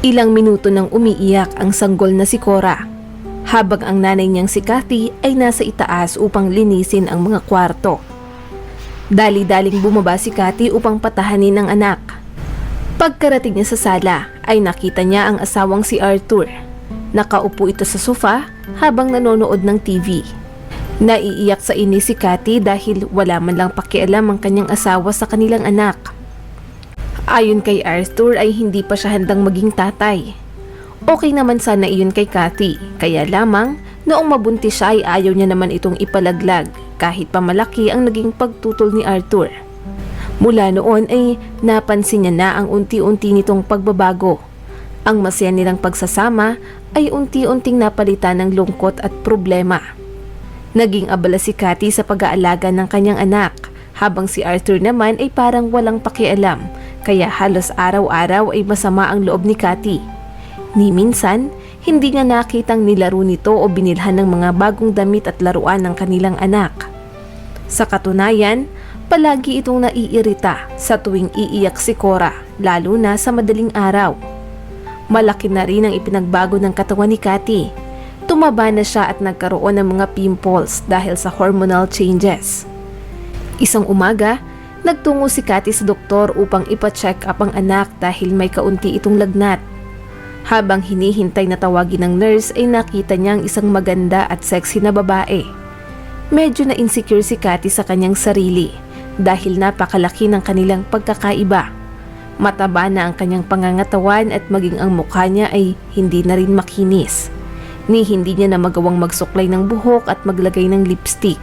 Ilang minuto nang umiiyak ang sanggol na si Cora, habang ang nanay niyang si Kathy ay nasa itaas upang linisin ang mga kwarto. Dali-daling bumaba si Kathy upang patahanin ang anak. Pagkarating niya sa sala ay nakita niya ang asawang si Arthur. Nakaupo ito sa sofa habang nanonood ng TV. Naiiyak sa inis si Kathy dahil wala man lang pakialam ang kanyang asawa sa kanilang anak. Ayon kay Arthur ay hindi pa siya handang maging tatay. Okay naman sana iyon kay Kathy, kaya lamang noong mabuntis siya ay ayaw niya naman itong ipalaglag kahit pa malaki ang naging pagtutol ni Arthur. Mula noon ay napansin niya na ang unti-unti nitong pagbabago. Ang masaya nilang pagsasama ay unti-unting napalitan ng lungkot at problema. Naging abala si Kathy sa pag-aalaga ng kanyang anak, habang si Arthur naman ay parang walang pakialam, kaya halos araw-araw ay masama ang loob ni Kathy. Ni minsan, hindi niya nakitang nilaro nito o binilhan ng mga bagong damit at laruan ng kanilang anak. Sa katunayan, palagi itong naiirita sa tuwing iiyak si Cora, lalo na sa madaling araw. Malaki na rin ang ipinagbago ng katawan ni Kathy. Tumaba na siya at nagkaroon ng mga pimples dahil sa hormonal changes. Isang umaga, nagtungo si Kathy sa doktor upang ipa-check up ang anak dahil may kaunti itong lagnat. Habang hinihintay na tawagin ng nurse ay nakita niya ang isang maganda at sexy na babae. Medyo na-insecure si Kathy sa kanyang sarili dahil napakalaki ng kanilang pagkakaiba. Mataba na ang kanyang pangangatawan at maging ang mukha niya ay hindi na rin makinis. Ni hindi niya na magawang magsuklay ng buhok at maglagay ng lipstick.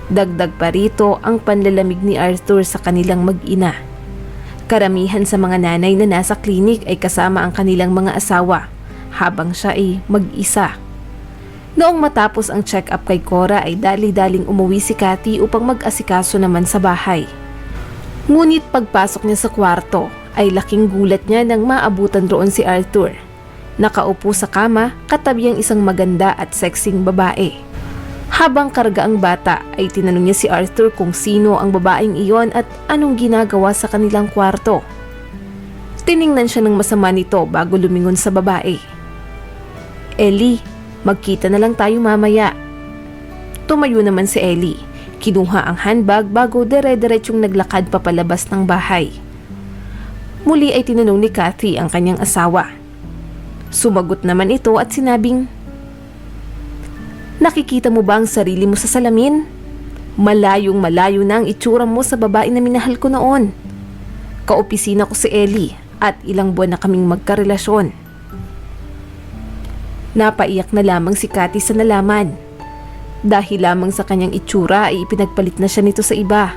Dagdag pa rito ang panlalamig ni Arthur sa kanilang mag-ina. Karamihan sa mga nanay na nasa klinik ay kasama ang kanilang mga asawa, habang siya ay mag-isa. Noong matapos ang check-up kay Cora ay dali-daling umuwi si Kathy upang mag-asikaso naman sa bahay. Ngunit pagpasok niya sa kwarto ay laking gulat niya nang maabutan roon si Arthur. Nakaupo sa kama katabi ang isang maganda at sexing babae. Habang karga ang bata ay tinanong niya si Arthur kung sino ang babaeng iyon at anong ginagawa sa kanilang kwarto. Tiningnan siya ng masama nito bago lumingon sa babae. "Ellie, magkita na lang tayo mamaya." Tumayo naman si Ellie. Kinuha ang handbag bago dire-diretsong naglakad papalabas ng bahay. Muli ay tinanong ni Kathy ang kanyang asawa. Sumagot naman ito at sinabing, "Nakikita mo ba ang sarili mo sa salamin? Malayong malayo na ang itsura mo sa babae na minahal ko noon. Kaopisina ko si Ellie at ilang buwan na kaming magkarelasyon." Napaiyak na lamang si Kathy sa nalaman. Dahil lamang sa kanyang itsura ay ipinagpalit na siya nito sa iba.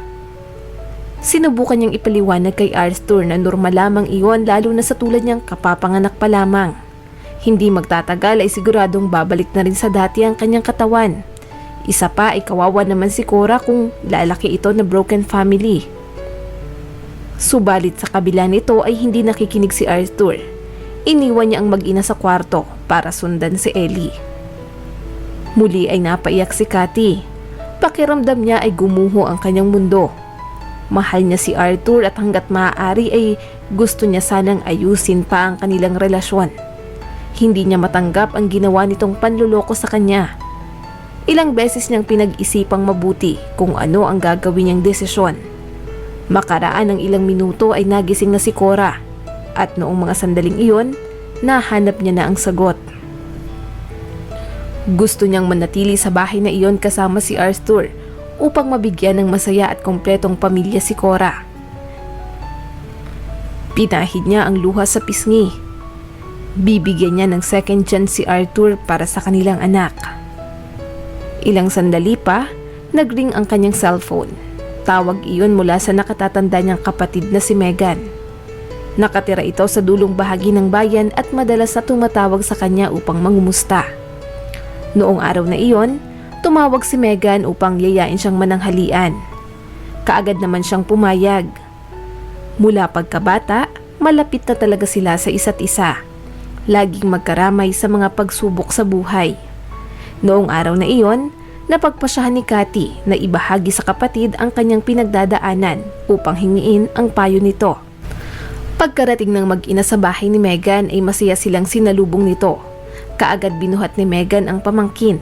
Sinubukan niyang ipaliwanag kay Arthur na normal lamang iyon lalo na sa tulad niyang kapapanganak pa lamang. Hindi magtatagal ay siguradong babalik na rin sa dati ang kanyang katawan. Isa pa ay kawawa naman si Cora kung lalaki ito na broken family. Subalit sa kabila nito ay hindi nakikinig si Arthur. Iniwan niya ang mag-ina sa kwarto para sundan si Ellie. Muli ay napaiyak si Kathy. Pakiramdam niya ay gumuho ang kanyang mundo. Mahal niya si Arthur at hanggat maaari ay gusto niya sanang ayusin pa ang kanilang relasyon. Hindi niya matanggap ang ginawa nitong panluloko sa kanya. Ilang beses niyang pinag-isipang mabuti kung ano ang gagawin niyang desisyon. Makaraan ng ilang minuto ay nagising na si Cora at noong mga sandaling iyon, nahanap niya na ang sagot. Gusto niyang manatili sa bahay na iyon kasama si Arthur upang mabigyan ng masaya at kompletong pamilya si Cora. Pinahid niya ang luha sa pisngi. Bibigyan niya ng second chance si Arthur para sa kanilang anak. Ilang sandali pa, nagring ang kanyang cellphone. Tawag iyon mula sa nakatatanda niyang kapatid na si Megan. Nakatira ito sa dulong bahagi ng bayan at madalas na tumatawag sa kanya upang mangumusta. Noong araw na iyon, tumawag si Megan upang yayain siyang mananghalian. Kaagad naman siyang pumayag. Mula pagkabata, malapit na talaga sila sa isa't isa. Laging magkaramay sa mga pagsubok sa buhay. Noong araw na iyon, napagpasyahan ni Kathy na ibahagi sa kapatid ang kanyang pinagdadaanan upang hingiin ang payo nito. Pagkarating ng mag-ina sa bahay ni Megan ay masaya silang sinalubong nito. Kaagad binuhat ni Megan ang pamangkin.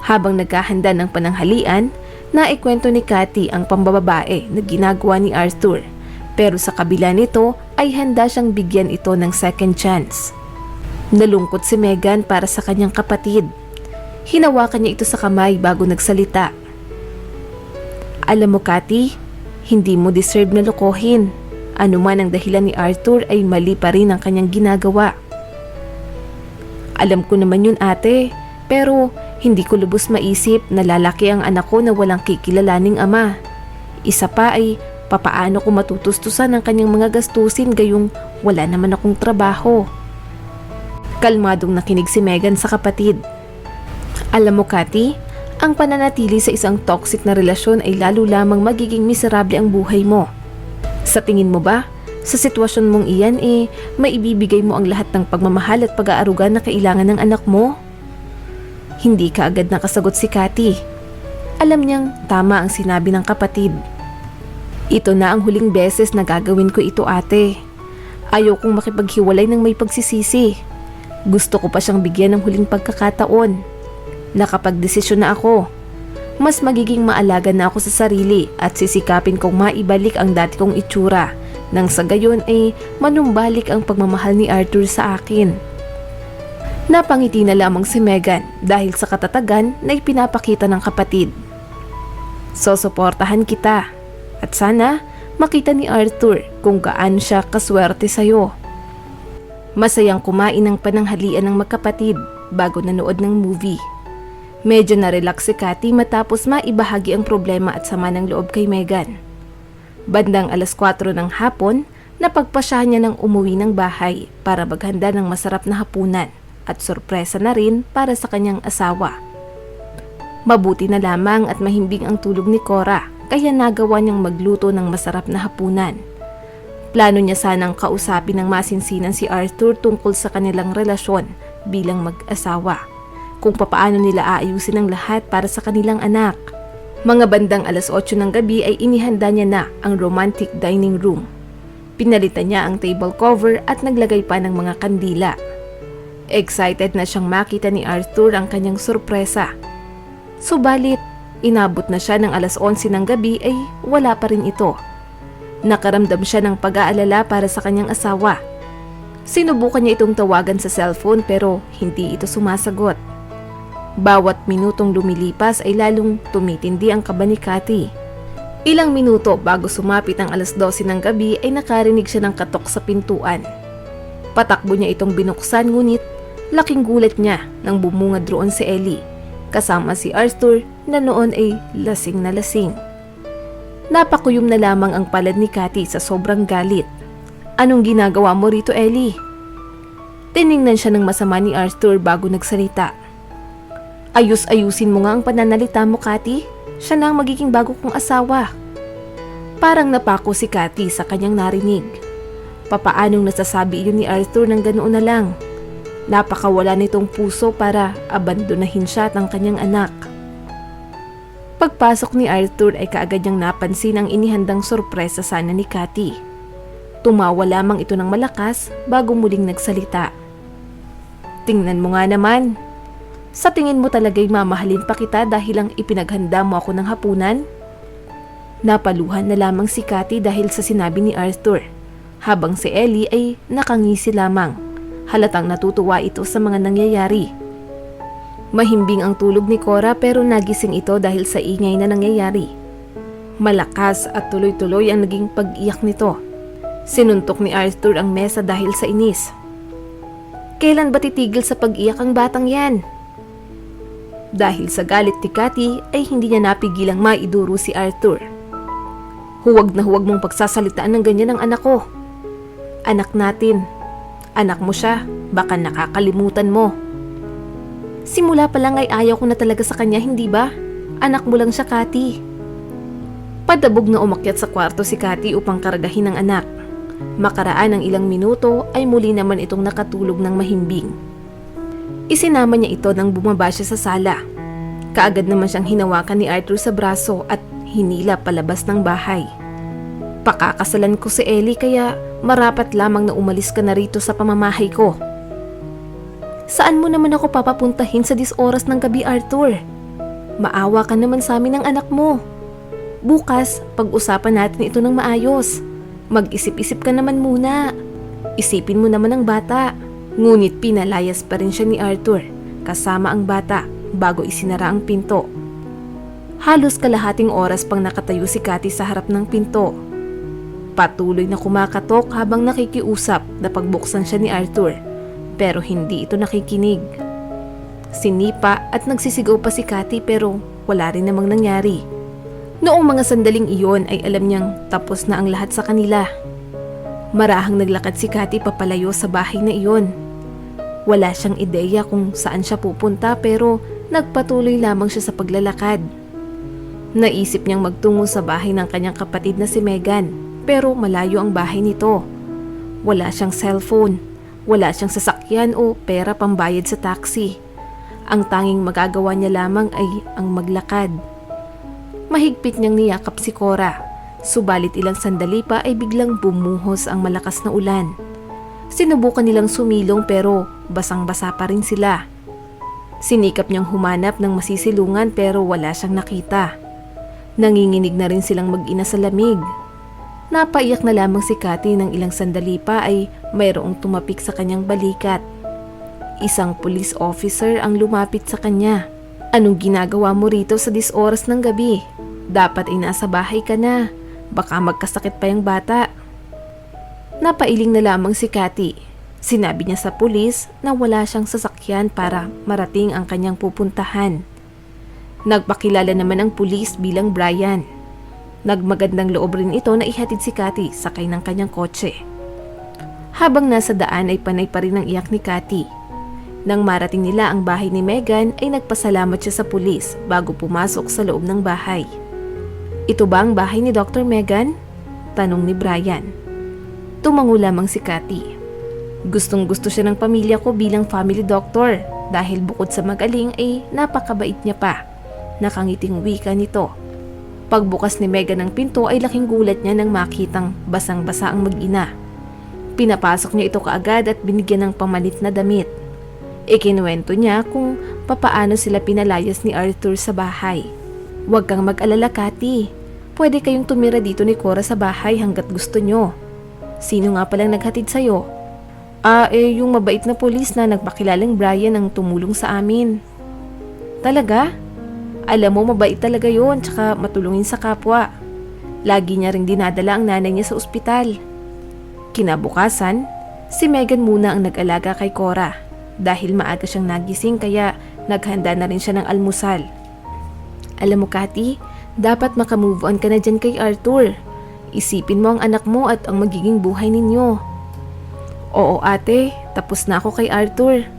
Habang nagkahanda ng pananghalian, naikwento ni Cathy ang pambababae na ginagawa ni Arthur. Pero sa kabila nito ay handa siyang bigyan ito ng second chance. Nalungkot si Megan para sa kanyang kapatid. Hinawakan niya ito sa kamay bago nagsalita. Alam mo Cathy, hindi mo deserve na lokohin. Ano man ang dahilan ni Arthur ay mali pa rin ang kanyang ginagawa. Alam ko naman yun ate, pero hindi ko lubos maisip na lalaki ang anak ko na walang kikilalaning ama. Isa pa ay papaano ko matutustusan ang kanyang mga gastusin gayong wala naman akong trabaho. Kalmadong nakinig si Megan sa kapatid. Alam mo Cathy, ang pananatili sa isang toxic na relasyon ay lalo lamang magiging miserable ang buhay mo. Sa tingin mo ba, sa sitwasyon mong iyan maibibigay mo ang lahat ng pagmamahal at pag-aaruga na kailangan ng anak mo? Hindi ka agad nakasagot si Cathy. Alam niyang tama ang sinabi ng kapatid. Ito na ang huling beses na gagawin ko ito ate. Ayaw kong makipaghiwalay ng may pagsisisi. Gusto ko pa siyang bigyan ng huling pagkakataon. Nakapagdesisyon na ako. Mas magiging maalaga na ako sa sarili at sisikapin kong maibalik ang dati kong itsura nang sa gayon ay manumbalik ang pagmamahal ni Arthur sa akin. Napangiti na lamang si Megan dahil sa katatagan na ipinapakita ng kapatid. Sosuportahan kita at sana makita ni Arthur kung gaano siya kaswerte sa'yo. Masayang kumain ng pananghalian ng magkapatid bago nanood ng movie. Medyo na-relax si Cathy matapos maibahagi ang problema at sama ng loob kay Megan. Bandang 4:00 ng hapon, napagpasyahan niya ng umuwi ng bahay para maghanda ng masarap na hapunan at sorpresa na rin para sa kanyang asawa. Mabuti na lamang at mahimbing ang tulog ni Cora kaya nagawa niyang magluto ng masarap na hapunan. Plano niya sanang kausapin ng masinsinan si Arthur tungkol sa kanilang relasyon bilang mag-asawa. Kung papaano nila aayusin ang lahat para sa kanilang anak. Mga bandang 8:00 ng gabi ay inihanda niya na ang romantic dining room. Pinalitan niya ang table cover at naglagay pa ng mga kandila. Excited na siyang makita ni Arthur ang kanyang sorpresa. Subalit, inabot na siya ng 11:00 ng gabi ay wala pa rin ito. Nakaramdam siya ng pag-aalala para sa kanyang asawa. Sinubukan niya itong tawagan sa cellphone pero hindi ito sumasagot. Bawat minutong lumilipas ay lalong tumitindi ang kaba ni Cathy. Ilang minuto bago sumapit ang 12:00 ng gabi ay nakarinig siya ng katok sa pintuan. Patakbo niya itong binuksan ngunit laking gulat niya nang bumungad roon si Ellie kasama si Arthur na noon ay lasing na lasing. Napakuyom na lamang ang palad ni Cathy sa sobrang galit. Anong ginagawa mo rito Ellie? Tiningnan siya ng masama ni Arthur bago nagsalita. Ayusin mo nga ang pananalita mo, Cathy. Siya na ang magiging bago kong asawa. Parang napako si Cathy sa kanyang narinig. Papaanong nasasabi iyon ni Arthur ng ganoon na lang? Napakawala nitong puso para abandonahin siya at ang kanyang anak. Pagpasok ni Arthur ay kaagad niyang napansin ang inihandang sorpresa sana ni Cathy. Tumawa lamang ito ng malakas bago muling nagsalita. Tingnan mo nga naman. Sa tingin mo talaga'y mamahalin pa kita dahil lang ipinaghanda mo ako ng hapunan? Napaluhan na lamang si Cathy dahil sa sinabi ni Arthur, habang si Ellie ay nakangisi lamang. Halatang natutuwa ito sa mga nangyayari. Mahimbing ang tulog ni Cora pero nagising ito dahil sa ingay na nangyayari. Malakas at tuloy-tuloy ang naging pag-iyak nito. Sinuntok ni Arthur ang mesa dahil sa inis. Kailan ba titigil sa pag-iyak ang batang yan? Dahil sa galit ni Cathy ay hindi niya napigilang maiduro si Arthur. Huwag na huwag mong pagsasalitaan ng ganyan ang anak ko. Anak natin. Anak mo siya, baka nakakalimutan mo. Simula pa lang ay ayaw ko na talaga sa kanya, hindi ba? Anak mo lang siya, Cathy. Padabog na umakyat sa kwarto si Cathy upang karagahin ang anak. Makaraan ng ilang minuto ay muli naman itong nakatulog ng mahimbing. Isinama niya ito nang bumaba siya sa sala. Kaagad naman siyang hinawakan ni Arthur sa braso at hinila palabas ng bahay. Pakakasalan ko si Ellie kaya marapat lamang na umalis ka na rito sa pamamahay ko. Saan mo naman ako papapuntahin sa 10 oras ng gabi, Arthur? Maawa ka naman sa amin ng anak mo. Bukas, pag-usapan natin ito ng maayos. Mag-isip-isip ka naman muna. Isipin mo naman ang bata. Ngunit pinalayas pa rin siya ni Arthur kasama ang bata bago isinara ang pinto. Halos kalahating oras pang nakatayo si Cathy sa harap ng pinto. Patuloy na kumakatok habang nakikiusap na pagbuksan siya ni Arthur, pero hindi ito nakikinig. Sinipa at nagsisigaw pa si Cathy pero wala rin namang nangyari. Noong mga sandaling iyon ay alam niyang tapos na ang lahat sa kanila. Marahang naglakad si Cathy papalayo sa bahay na iyon. Wala siyang ideya kung saan siya pupunta pero nagpatuloy lamang siya sa paglalakad. Naisip niyang magtungo sa bahay ng kanyang kapatid na si Megan pero malayo ang bahay nito. Wala siyang cellphone, wala siyang sasakyan o pera pambayad sa taxi. Ang tanging magagawa niya lamang ay ang maglakad. Mahigpit niyang niyakap si Cora, subalit ilang sandali pa ay biglang bumuhos ang malakas na ulan. Sinubukan nilang sumilong pero basang-basa pa rin sila. Sinikap niyang humanap ng masisilungan pero wala siyang nakita. Nanginginig na rin silang mag-ina sa lamig. Napaiyak na lamang si Cathy nang ilang sandali pa ay mayroong tumapik sa kanyang balikat. Isang police officer ang lumapit sa kanya. Anong ginagawa mo rito sa 10 oras ng gabi? Dapat ay nasa bahay ka na. Baka magkasakit pa yung bata. Napailing na lamang si Cathy. Sinabi niya sa pulis na wala siyang sasakyan para marating ang kanyang pupuntahan. Nagpakilala naman ang pulis bilang Brian. Nagmagandang loob rin ito na ihatid si Cathy sakay ng kanyang kotse. Habang nasa daan ay panay pa rin ang iyak ni Cathy. Nang marating nila ang bahay ni Megan ay nagpasalamat siya sa pulis bago pumasok sa loob ng bahay. Ito ba ang bahay ni Dr. Megan? Tanong ni Brian. Tumango lamang si Cathy. Gustong-gusto siya ng pamilya ko bilang family doctor dahil bukod sa magaling ay napakabait niya pa. Nakangiting wika nito. Pagbukas ni Megan ng pinto ay laking gulat niya nang makitang basang-basa ang mag-ina. Pinapasok niya ito kaagad at binigyan ng pamalit na damit. Ikinuwento niya kung papaano sila pinalayas ni Arthur sa bahay. Huwag kang mag-alala, Cathy. Pwede kayong tumira dito ni Cora sa bahay hanggat gusto nyo. Sino nga palang naghatid sa'yo? Yung mabait na pulis na nagpakilalang Brian ang tumulong sa amin. Talaga? Alam mo, mabait talaga yon, tsaka matulungin sa kapwa. Lagi niya ring dinadala ang nanay niya sa ospital. Kinabukasan, si Megan muna ang nag-alaga kay Cora. Dahil maaga siyang nagising kaya naghanda na rin siya ng almusal. Alam mo, Cathy, dapat makamove on ka na dyan kay Arthur. Isipin mo ang anak mo at ang magiging buhay ninyo. Oo ate, tapos na ako kay Arthur.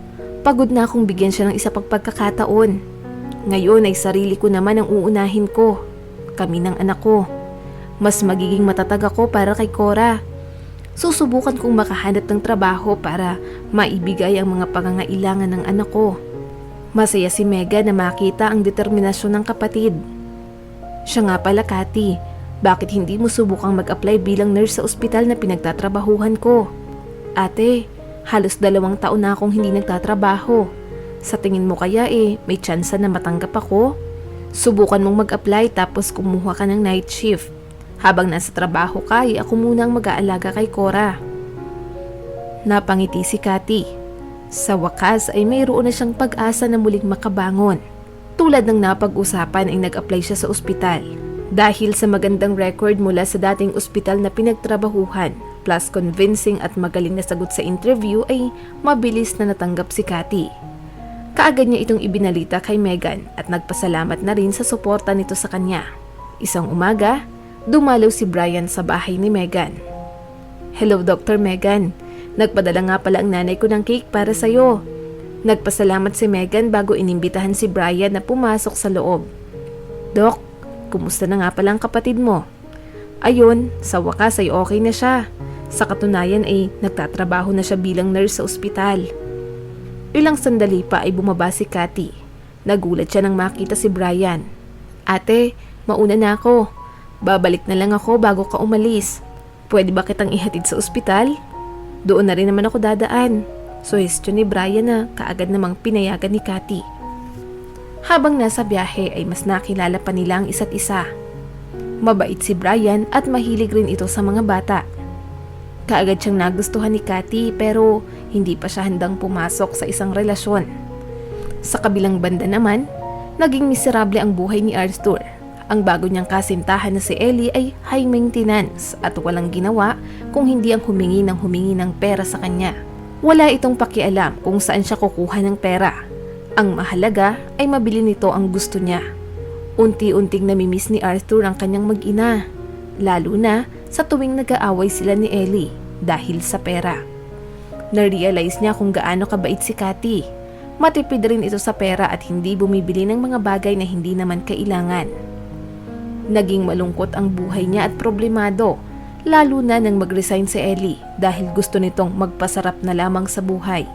Pagod na akong bigyan siya ng isa pang pagkakataon. Ngayon ay sarili ko naman ang uunahin ko. Kami ng anak ko. Mas magiging matatag ako para kay Cora. Susubukan kong makahanap ng trabaho para maibigay ang mga pangangailangan ng anak ko. Masaya si Megan na makita ang determinasyon ng kapatid. Siya nga pala, Cathy, bakit hindi mo subukang mag-apply bilang nurse sa ospital na pinagtatrabahuhan ko? Ate, halos 2 taon na akong hindi nagtatrabaho. Sa tingin mo kaya may tsansa na matanggap ako? Subukan mong mag-apply tapos kumuha ka ng night shift. Habang nasa trabaho ka, ako muna ang mag-aalaga kay Cora. Napangiti si Cathy. Sa wakas ay mayroon na siyang pag-asa na muling makabangon. Tulad ng napag-usapan ay nag-apply siya sa ospital. Dahil sa magandang record mula sa dating ospital na pinagtrabahuhan, plus convincing at magaling na sagot sa interview ay mabilis na natanggap si Cathy. Kaagad niya itong ibinalita kay Megan at nagpasalamat na rin sa suporta nito sa kanya. Isang umaga, dumalaw si Brian sa bahay ni Megan. Hello, Dr. Megan. Nagpadala nga pala ang nanay ko ng cake para sa'yo. Nagpasalamat si Megan bago inimbitahan si Brian na pumasok sa loob. Doc, kumusta na nga pala ang kapatid mo? Ayun, sa wakas ay okay na siya. Sa katunayan ay nagtatrabaho na siya bilang nurse sa ospital. Ilang sandali pa ay bumaba si Cathy. Nagulat siya nang makita si Brian. Ate, mauna na ako. Babalik na lang ako bago ka umalis. Pwede ba kitang ihatid sa ospital? Doon na rin naman ako dadaan. Suhestyon ni Brian na kaagad namang pinayagan ni Cathy. Habang nasa biyahe ay mas nakilala pa nila ang isa't isa. Mabait si Brian at mahilig rin ito sa mga bata. Kaagad siyang nagustuhan ni Cathy pero hindi pa siya handang pumasok sa isang relasyon. Sa kabilang banda naman, naging miserable ang buhay ni Arthur. Ang bago niyang kasintahan na si Ellie ay high maintenance at walang ginawa kung hindi ang humingi ng pera sa kanya. Wala itong pakialam kung saan siya kukuha ng pera. Ang mahalaga ay mabili nito ang gusto niya. Unti-unting namimiss ni Arthur ang kanyang mag-ina, lalo na sa tuwing nag-aaway sila ni Ellie dahil sa pera. Na-realize niya kung gaano kabait si Cathy. Matipid rin ito sa pera at hindi bumibili ng mga bagay na hindi naman kailangan. Naging malungkot ang buhay niya at problemado, lalo na nang mag-resign si Ellie dahil gusto nitong magpasarap na lamang sa buhay.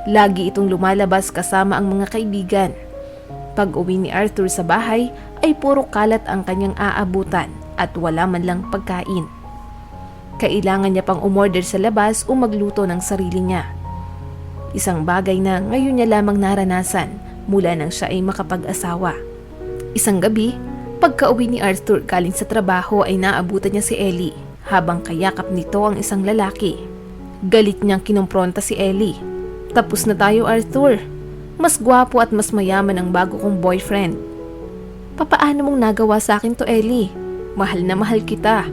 Lagi itong lumalabas kasama ang mga kaibigan. Pag uwi ni Arthur sa bahay ay puro kalat ang kanyang aabutan at wala man lang pagkain. Kailangan niya pang umorder sa labas o magluto ng sarili niya. Isang bagay na ngayon niya lamang naranasan mula nang siya ay makapag-asawa. Isang gabi, pagka-uwi ni Arthur galing sa trabaho ay naabutan niya si Ellie habang kayakap nito ang isang lalaki. Galit niyang kinumpronta si Ellie. "Tapos na tayo, Arthur. Mas gwapo at mas mayaman ang bago kong boyfriend." "Papaano mong nagawa sa akin to, Ellie? Mahal na mahal kita."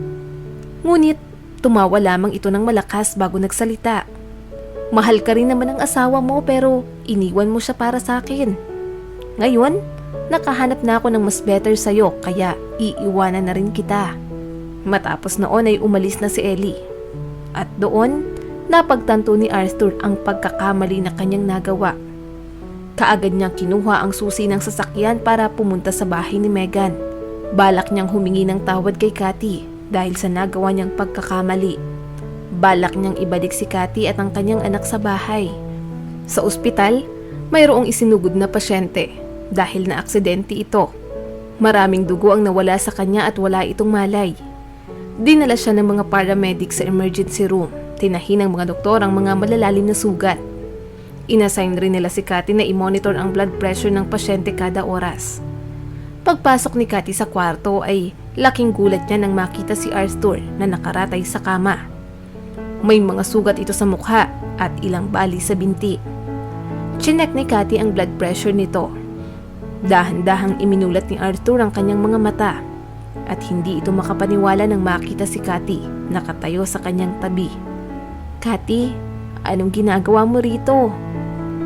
Ngunit tumawa lamang ito ng malakas bago nagsalita. "Mahal ka rin naman ang asawa mo pero iniwan mo siya para sa akin. Ngayon, nakahanap na ako ng mas better sa'yo kaya iiwanan na rin kita." Matapos noon ay umalis na si Ellie. At doon, napagtanto ni Arthur ang pagkakamali na kanyang nagawa. Kaagad niyang kinuha ang susi ng sasakyan para pumunta sa bahay ni Megan. Balak niyang humingi ng tawad kay Cathy dahil sa nagawa niyang pagkakamali. Balak niyang ibalik si Cathy at ang kanyang anak sa bahay. Sa ospital, mayroong isinugod na pasyente dahil na aksidente ito. Maraming dugo ang nawala sa kanya at wala itong malay. Dinala siya ng mga paramedic sa emergency room. Tinahi ng mga doktor ang mga malalalim na sugat. Inassign rin nila si Cathy na i-monitor ang blood pressure ng pasyente kada oras. Pagpasok ni Cathy sa kwarto ay laking gulat niya nang makita si Arthur na nakaratay sa kama. May mga sugat ito sa mukha at ilang bali sa binti. Chinek ni Cathy ang blood pressure nito. Dahan-dahang iminulat ni Arthur ang kanyang mga mata at hindi ito makapaniwala nang makita si Cathy nakatayo sa kanyang tabi. "Cathy, anong ginagawa mo rito?"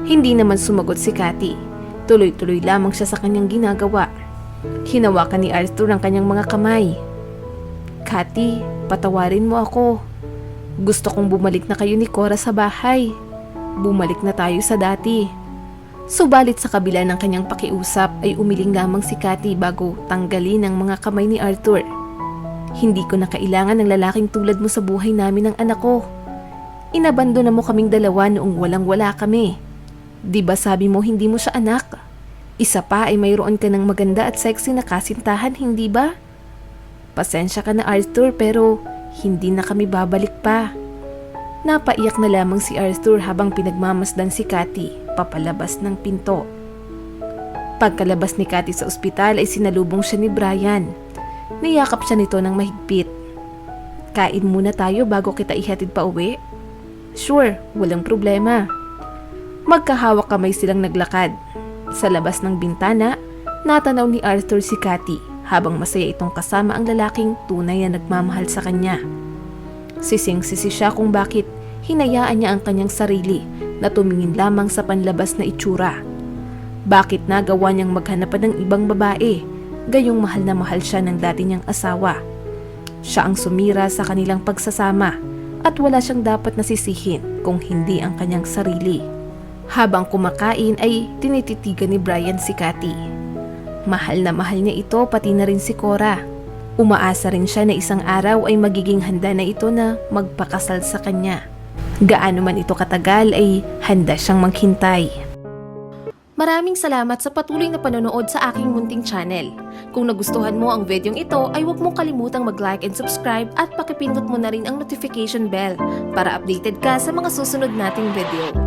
Hindi naman sumagot si Cathy. Tuloy-tuloy lamang siya sa kanyang ginagawa. Hinawakan ni Arthur ang kanyang mga kamay. "Cathy, patawarin mo ako. Gusto kong bumalik na kayo ni Cora sa bahay. Bumalik na tayo sa dati." Subalit sa kabila ng kanyang pakiusap ay umiling lamang si Cathy bago tanggalin ang mga kamay ni Arthur. "Hindi ko na kailangan ng lalaking tulad mo sa buhay namin ng anak ko. Inabandona mo kaming dalawa noong walang-wala kami. Di ba sabi mo hindi mo siya anak? Isa pa ay mayroon ka ng maganda at sexy na kasintahan, hindi ba? Pasensya ka na, Arthur, pero hindi na kami babalik pa." Napaiyak na lamang si Arthur habang pinagmamasdan si Cathy papalabas ng pinto. Pagkalabas ni Cathy sa ospital ay sinalubong siya ni Brian. Niyakap siya nito ng mahigpit. "Kain muna tayo bago kita ihatid pa uwi?" "Sure, walang problema." Magkahawak kamay silang naglakad. Sa labas ng bintana, natanaw ni Arthur si Cathy habang masaya itong kasama ang lalaking tunay na nagmamahal sa kanya. Sising-sisi siya kung bakit hinayaan niya ang kanyang sarili na tumingin lamang sa panlabas na itsura. Bakit nagawa niyang maghanapan ng ibang babae, gayong mahal na mahal siya ng dati niyang asawa. Siya ang sumira sa kanilang pagsasama at wala siyang dapat nasisihin kung hindi ang kanyang sarili. Habang kumakain ay tinititigan ni Brian si Cathy. Mahal na mahal niya ito pati na rin si Cora. Umaasa rin siya na isang araw ay magiging handa na ito na magpakasal sa kanya. Gaano man ito katagal ay handa siyang maghintay. Maraming salamat sa patuloy na panonood sa aking munting channel. Kung nagustuhan mo ang videong ito ay huwag mong kalimutang mag-like and subscribe at pakipindot mo na rin ang notification bell para updated ka sa mga susunod nating video.